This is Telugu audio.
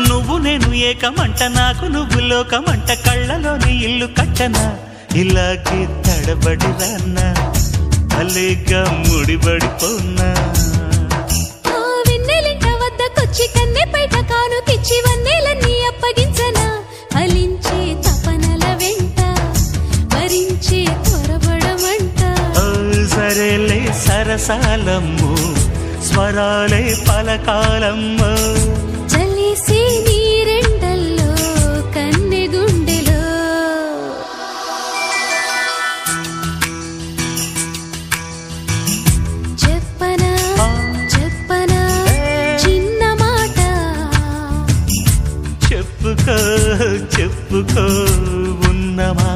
నువ్వు నేను ఏకమంట నాకు నువ్వు లోకమంట కళ్ళలోని ఇల్లు కట్టనా ఇలాగే తడబడి రాన్నా అలేగా ముడిబడిపోన్నా వెన్నెలింట వద్దకొచ్చి కన్నె పైట కానుకిచ్చి వన్నెలన్నీ అప్పగించనా ఫలించే తపనల వెంట భరించే త్వరబడమంట సరేలే సరసాలమ్ము స్వరాలే పలకాలమ్ము చలిసే నీరెండల్లో కన్నె గుండెలో చెప్పనా చెప్పనా చిన్న మాట చెప్పుకో చెప్పుకో ఉన్నమా